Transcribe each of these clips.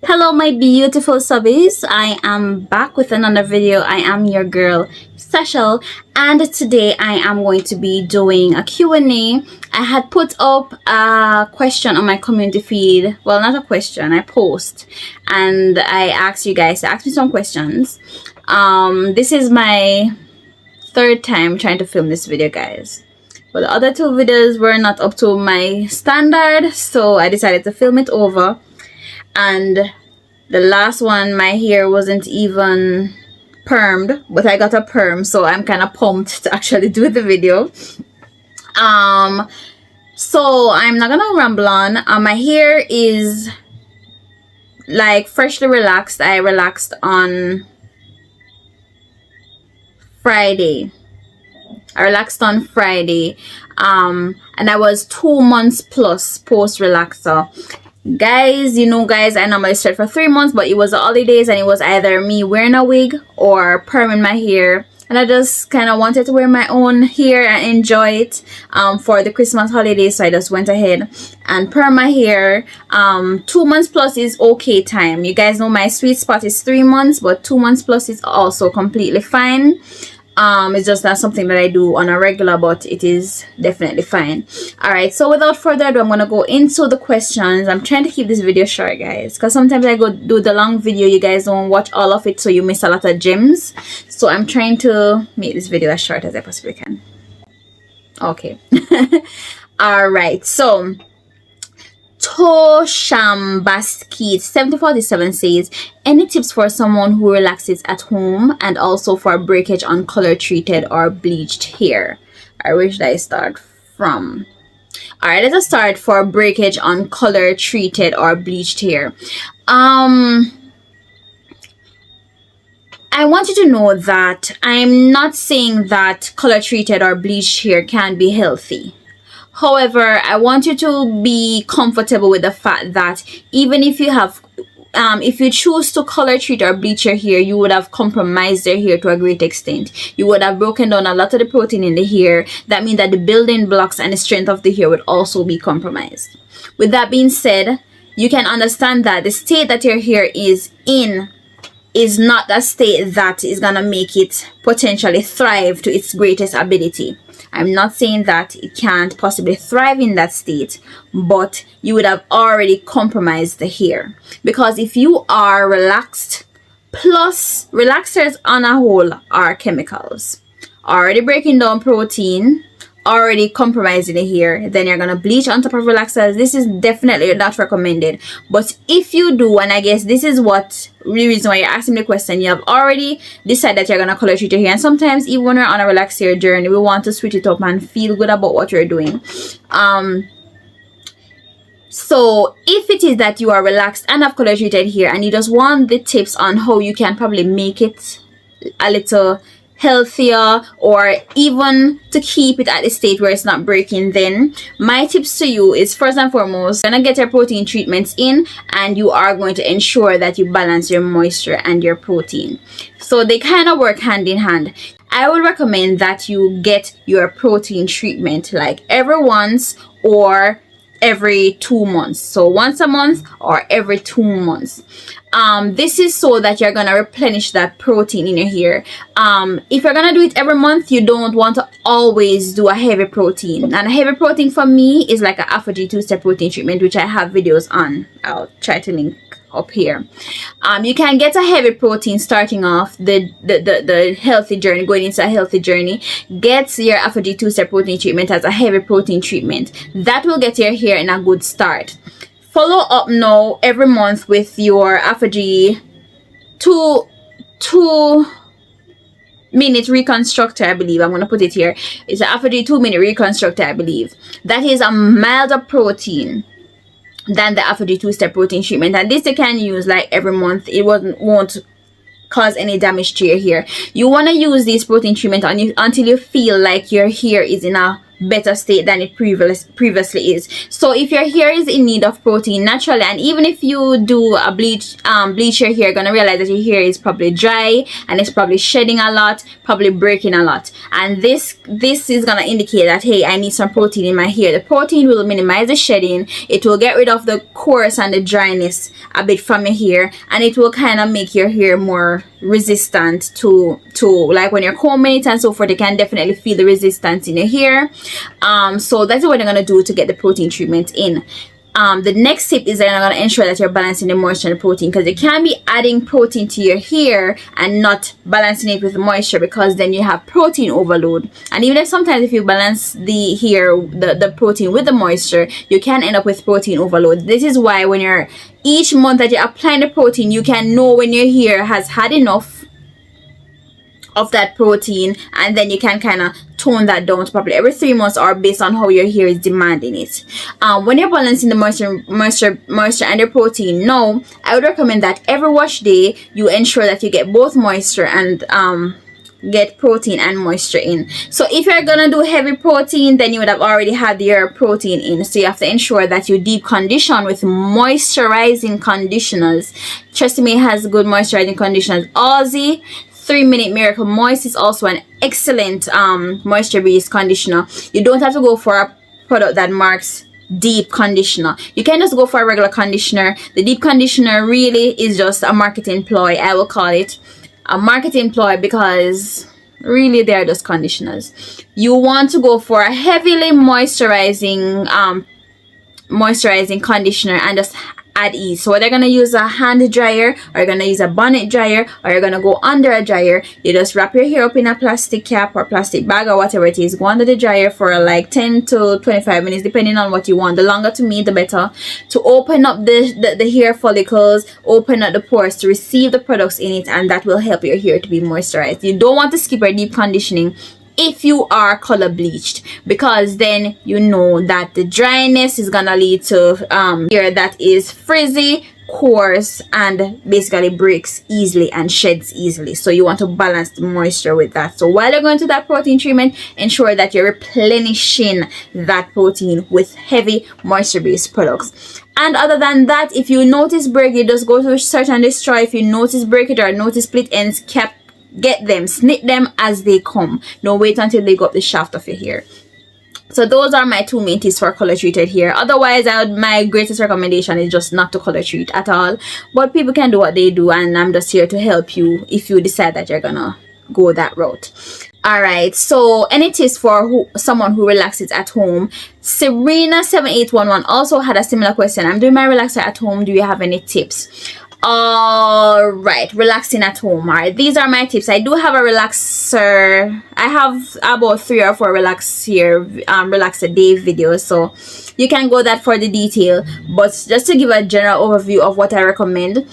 Hello my beautiful subbies, I am back with another video. I am your girl Sashelle, and today I am going to be doing a Q&A. I had put up a question on my community feed, well, not a question, I post, and I asked you guys to ask me some questions. This is my third time trying to film this video, guys, but the other two videos were not up to my standard, so I decided to film it over. And the last one, my hair wasn't even permed, but I got a perm, so I'm kind of pumped to actually do the video. So I'm not gonna ramble on. My hair is like freshly relaxed. I relaxed on Friday. And I was 2 months plus post relaxer. Guys, I normally start for 3 months, but it was the holidays and it was either me wearing a wig or perming my hair, and I just kind of wanted to wear my own hair and enjoy it for the Christmas holidays, so I just went ahead and perm my hair. 2 months plus is okay time. You guys know my sweet spot is 3 months, but 2 months plus is also completely fine. It's just not something that I do on a regular, but it is definitely fine. Alright, so without further ado, I'm gonna go into the questions. I'm trying to keep this video short, guys, because sometimes I go do the long video, you guys don't watch all of it, so you miss a lot of gems. So I'm trying to make this video as short as I possibly can. Okay. Alright, so Toshambaskit 7047 says, any tips for someone who relaxes at home and also for breakage on color treated or bleached hair? Where should I start from? Alright, let's start for breakage on color treated or bleached hair. I want you to know that I'm not saying that color treated or bleached hair can be healthy. However, I want you to be comfortable with the fact that even if you have if you choose to color treat or bleach your hair, you would have compromised your hair to a great extent. You would have broken down a lot of the protein in the hair. That means that the building blocks and the strength of the hair would also be compromised. With that being said, you can understand that the state that your hair is in is not a state that is gonna make it potentially thrive to its greatest ability. I'm not saying that it can't possibly thrive in that state, but you would have already compromised the hair. Because if you are relaxed, plus relaxers on a whole are chemicals, already breaking down protein, already compromising the hair, then you're gonna bleach on top of relaxers. This is definitely not recommended. But if you do, and I guess this is what the reason why you're asking the question, you have already decided that you're gonna color treat your hair, and sometimes even when we're on a relaxed hair journey, we want to switch it up and feel good about what you're doing. So if it is that you are relaxed and have color treated hair and you just want the tips on how you can probably make it a little healthier, or even to keep it at the state where it's not breaking, then my tips to you is, first and foremost, you're gonna get your protein treatments in, and you are going to ensure that you balance your moisture and your protein. So they kind of work hand in hand. I would recommend that you get your protein treatment like every once or every 2 months. So once a month or every 2 months. This is so that you're gonna replenish that protein in your hair. If you're gonna do it every month, you don't want to always do a heavy protein. And a heavy protein for me is like a AphaG 2-step protein treatment, which I have videos on. I'll try to link up here. You can get a heavy protein starting off the healthy journey, going into a healthy journey. Get your AphaG 2-step protein treatment as a heavy protein treatment. That will get your hair in a good start. Follow up now every month with your AphaG 2-minute reconstructor, I believe. I'm going to put it here. It's an AphaG 2-minute reconstructor, I believe. That is a milder protein than the AphaG 2-step protein treatment, and this you can use like every month. It won't cause any damage to your hair. You want to use this protein treatment on you until you feel like your hair is in a better state than it previously is. So if your hair is in need of protein naturally, and even if you do a bleach your hair, you're gonna realize that your hair is probably dry and it's probably shedding a lot, probably breaking a lot, and this is gonna indicate that, hey, I need some protein in my hair. The protein will minimize the shedding, it will get rid of the coarse and the dryness a bit from your hair, and it will kind of make your hair more resistant to like when you're combing it and so forth. You can definitely feel the resistance in your hair. So that's what I'm gonna do to get the protein treatment in. The next tip is that I'm going to ensure that you're balancing the moisture and the protein, because you can't be adding protein to your hair and not balancing it with moisture, because then you have protein overload. And even if sometimes if you balance the hair, the protein with the moisture, you can end up with protein overload. This is why when you're each month that you're applying the protein, you can know when your hair has had enough of that protein, and then you can kind of tone that down to probably every 3 months, or based on how your hair is demanding it. When you're balancing the moisture and your protein, now I would recommend that every wash day you ensure that you get both moisture and get protein and moisture in. So if you're gonna do heavy protein, then you would have already had your protein in, so you have to ensure that you deep condition with moisturizing conditioners. Trust me, it has good moisturizing conditioners. Aussie 3-Minute Miracle Moist is also an excellent moisture based conditioner. You don't have to go for a product that marks deep conditioner. You can just go for a regular conditioner. The deep conditioner really is just a marketing ploy. I will call it a marketing ploy, because really they are just conditioners. You want to go for a heavily moisturizing conditioner and just at ease. So whether you're gonna use a hand dryer, or you're gonna use a bonnet dryer, or you're gonna go under a dryer, you just wrap your hair up in a plastic cap or plastic bag or whatever it is, go under the dryer for like 10 to 25 minutes depending on what you want. The longer to me the better, to open up the hair follicles, open up the pores to receive the products in it, and that will help your hair to be moisturized. You don't want to skip your deep conditioning if you are color bleached, because then you know that the dryness is gonna lead to hair that is frizzy, coarse, and basically breaks easily and sheds easily. So you want to balance the moisture with that. So while you're going to that protein treatment, ensure that you're replenishing that protein with heavy moisture based products. And other than that, if you notice breakage, just go to Search and Destroy. If you notice breakage or notice split ends, get them, snip them as they come. Don't wait until they go up the shaft of your hair. So those are my 2 main tips for color treated hair. Otherwise, my greatest recommendation is just not to color treat at all. But people can do what they do, and I'm just here to help you if you decide that you're gonna go that route. Alright, so any tips for someone who relaxes at home? Serena7811 also had a similar question. I'm doing my relaxer at home. Do you have any tips? Alright, relaxing at home. Alright, these are my tips. I do have a relaxer. I have about 3 or 4 relax a day videos, so you can go that for the detail. But just to give a general overview of what I recommend,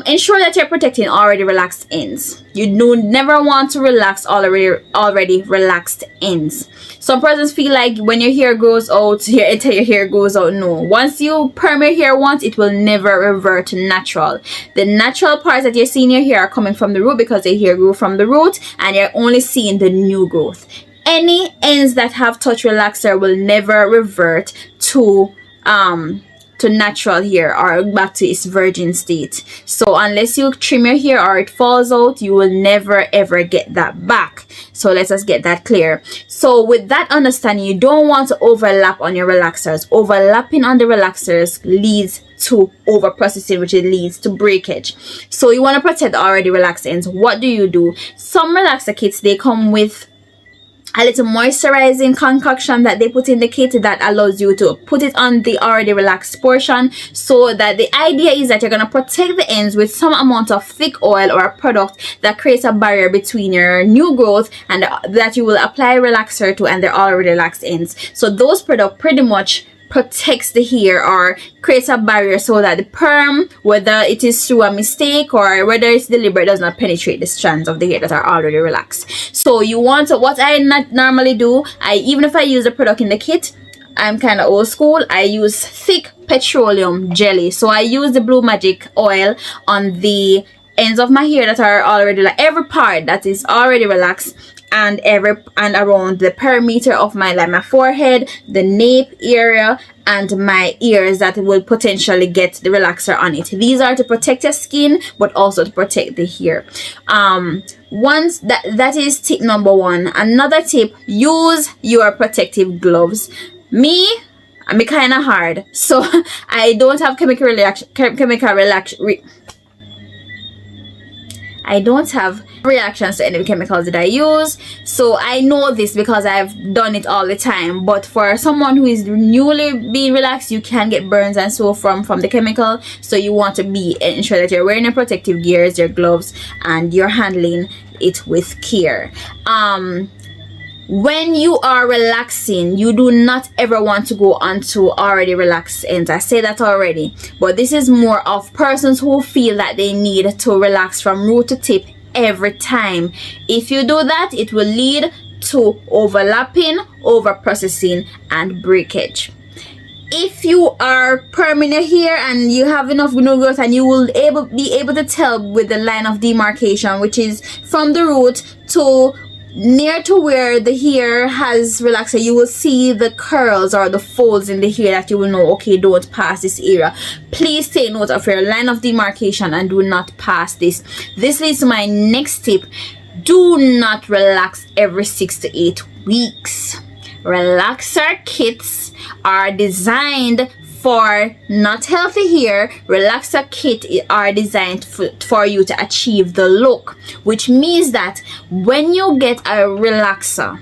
ensure that you're protecting already relaxed ends. You never want to relax already relaxed ends. Some persons feel like when your hair grows out, your entire hair goes out. No, once you perm your hair once, it will never revert to natural. The natural parts that you're seeing in your hair are coming from the root, because the hair grew from the root, and you're only seeing the new growth. Any ends that have touch relaxer will never revert to natural hair or back to its virgin state. So unless you trim your hair or it falls out, you will never ever get that back. So let's just get that clear. So with that understanding, you don't want to overlap on your relaxers. Overlapping on the relaxers leads to over processing, which leads to breakage. So you want to protect the already relaxed ends. What do? Some relaxer kits, they come with a little moisturizing concoction that they put in the kit that allows you to put it on the already relaxed portion. So that the idea is that you're going to protect the ends with some amount of thick oil or a product that creates a barrier between your new growth and that you will apply relaxer to and the already relaxed ends. So those products pretty much protects the hair or creates a barrier so that the perm, whether it is through a mistake or whether it's deliberate, does not penetrate the strands of the hair that are already relaxed. So you want to, what I not normally do, even if I use a product in the kit, I'm kind of old school, I use thick petroleum jelly. So I use the Blue Magic oil on the ends of my hair that are already, like every part that is already relaxed, and around the perimeter of my forehead, the nape area, and my ears that will potentially get the relaxer on it. These are to protect your skin, but also to protect the hair. Once that is tip number 1. Another tip: use your protective gloves. I'm kind of hard, so I don't have I don't have reactions to any chemicals that I use, so I know this because I've done it all the time. But for someone who is newly being relaxed, you can get burns and so from the chemical, so you want to ensure that you're wearing your protective gears, your gloves, and you're handling it with care. When you are relaxing, you do not ever want to go onto already relaxed ends. I say that already, but this is more of persons who feel that they need to relax from root to tip every time. If you do that, it will lead to overlapping, over processing, and breakage. If you are perming your hair and you have enough new growth, and you will be able to tell with the line of demarcation, which is from the root to near to where the hair has relaxed, you will see the curls or the folds in the hair that you will know, okay, don't pass this area. Please take note of your line of demarcation and do not pass this. This leads to my next tip: do not relax every 6 to 8 weeks. Relaxer kits are designed for not healthy hair. Relaxer kit are designed for you to achieve the look, which means that when you get a relaxer,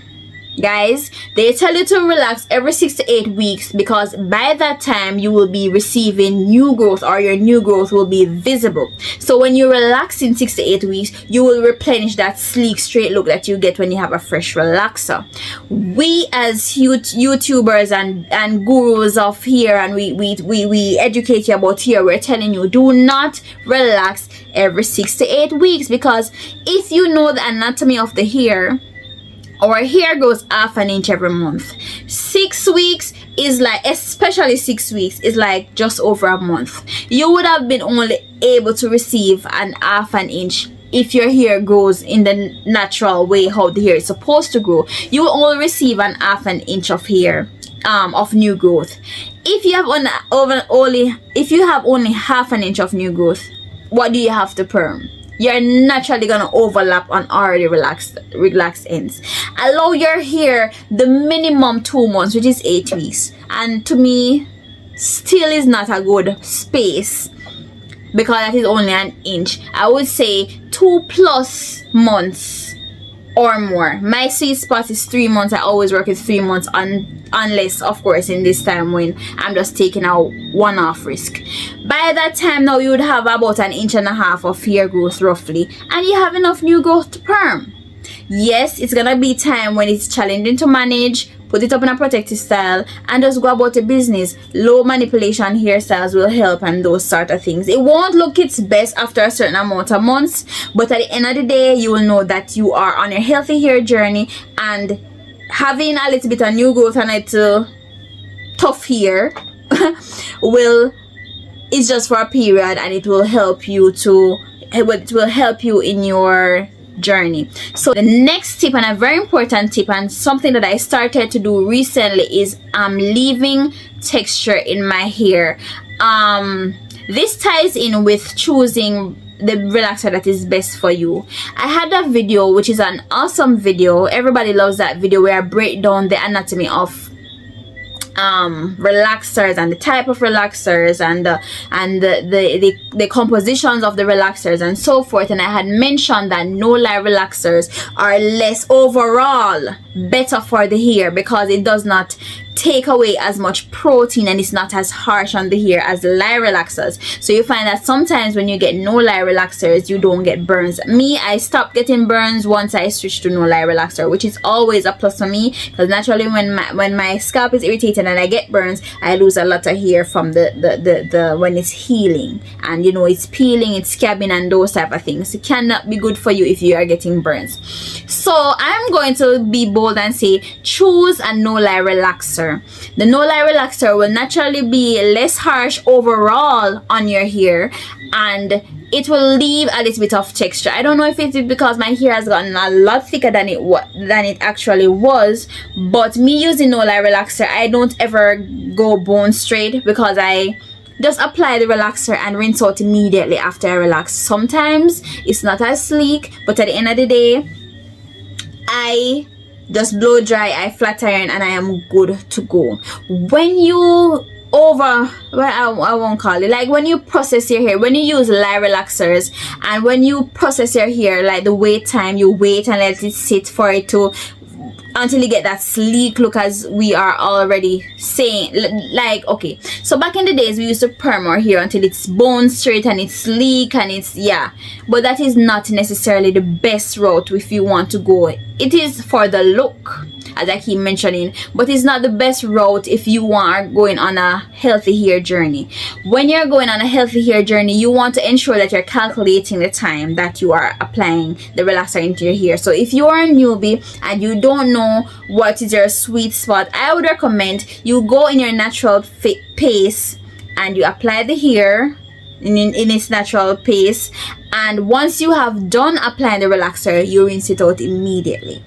guys, they tell you to relax every 6 to 8 weeks, because by that time you will be receiving new growth, or your new growth will be visible. So when you relax in 6 to 8 weeks, you will replenish that sleek straight look that you get when you have a fresh relaxer. We as YouTubers and gurus of hair, and we educate you about hair, we're telling you, do not relax every 6 to 8 weeks, because if you know the anatomy of the hair, our hair grows half an inch every month. 6 weeks is like, especially 6 weeks, is like just over a month. You would have been only able to receive an half an inch if your hair grows in the natural way how the hair is supposed to grow. You will only receive an half an inch of hair, of new growth. If you have only half an inch of new growth, what do you have to perm? You're naturally gonna overlap on already relaxed ends. Allow your hair the minimum 2 months, which is 8 weeks, and to me still is not a good space, because that is only an inch. I would say 2+ months or more. My sweet spot is 3 months. I always work with 3 months, unless of course in this time when I'm just taking a one-off risk. By that time now, you would have about 1.5 inches of hair growth roughly, and you have enough new growth to perm. Yes, it's gonna be time when it's challenging to manage. Put it up in a protective style and just go about the business. Low manipulation hairstyles will help, and those sort of things. It won't look its best after a certain amount of months, but at the end of the day, you will know that you are on a healthy hair journey, and having a little bit of new growth and it's tough hair it's just for a period, and it will help you in your journey. So the next tip, and a very important tip, and something that I started to do recently, is leaving texture in my hair. This ties in with choosing the relaxer that is best for you. I had a video, which is an awesome video, everybody loves that video, where I break down the anatomy of relaxers and the type of relaxers and the compositions of the relaxers and so forth. And I had mentioned that no-lye relaxers are less overall better for the hair, because it does not take away as much protein and it's not as harsh on the hair as the lye relaxers. So you find that sometimes when you get no-lye relaxers, you don't get burns. I stopped getting burns once I switched to no-lye relaxer, which is always a plus for me, because naturally when my scalp is irritated and I get burns, I lose a lot of hair from the when it's healing, and you know, it's peeling, it's scabbing, and those type of things. It cannot be good for you if you are getting burns. So I'm going to be bold and say choose a no-lye relaxer. The no-lye relaxer will naturally be less harsh overall on your hair, and it will leave a little bit of texture. I don't know if it's because my hair has gotten a lot thicker than it actually was, but me using no-lye relaxer, I don't ever go bone straight because I just apply the relaxer and rinse out immediately after I relax. Sometimes it's not as sleek, but at the end of the day, I just blow dry, I flat iron, and I am good to go. When you I won't call it, like when you process your hair, when you use lye relaxers, and when you process your hair, like the wait time, you wait and let it sit for it to until you get that sleek look, as we are already saying. Like, okay, so back in the days we used to perm our hair until it's bone straight and it's sleek and it's, yeah, but that is not necessarily the best route if you want to go. It is for the look, as I keep mentioning, but it's not the best route if you are going on a healthy hair journey. When you're going on a healthy hair journey, you want to ensure that you're calculating the time that you are applying the relaxer into your hair. So if you are a newbie and you don't know what is your sweet spot, I would recommend you go in your natural pace and you apply the hair in its natural pace, and once you have done applying the relaxer, you rinse it out immediately.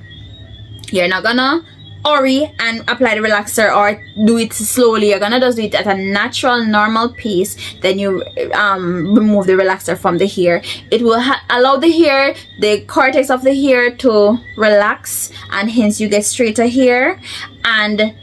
You're not gonna hurry and apply the relaxer or do it slowly. You're gonna just do it at a natural, normal pace. Then you remove the relaxer from the hair. It will allow the hair, the cortex of the hair, to relax, and hence you get straighter hair. And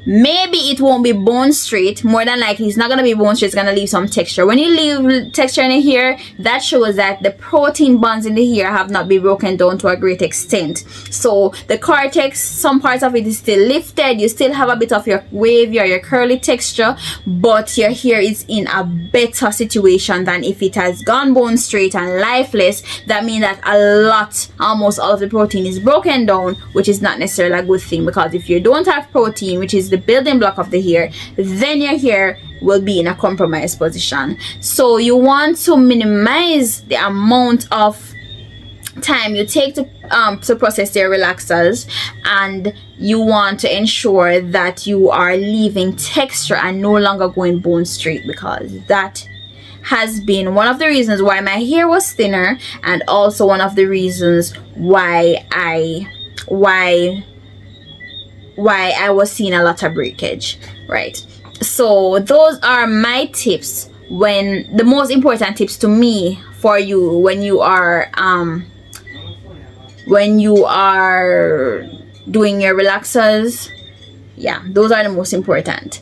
maybe it won't be bone straight. More than likely it's not gonna be bone straight. It's gonna leave some texture. When you leave texture in the hair, that shows that the protein bonds in the hair have not been broken down to a great extent. So the cortex, some parts of it is still lifted. You still have a bit of your wavy or your curly texture, but your hair is in a better situation than if it has gone bone straight and lifeless. That means that almost all of the protein is broken down, which is not necessarily a good thing, because if you don't have protein, which is the building block of the hair, then your hair will be in a compromised position. So you want to minimize the amount of time you take to process your relaxers, and you want to ensure that you are leaving texture and no longer going bone straight, because that has been one of the reasons why my hair was thinner, and also one of the reasons why I was seeing a lot of breakage, right? So those are my tips, the most important tips to me for you when you are doing your relaxers. Yeah, those are the most important.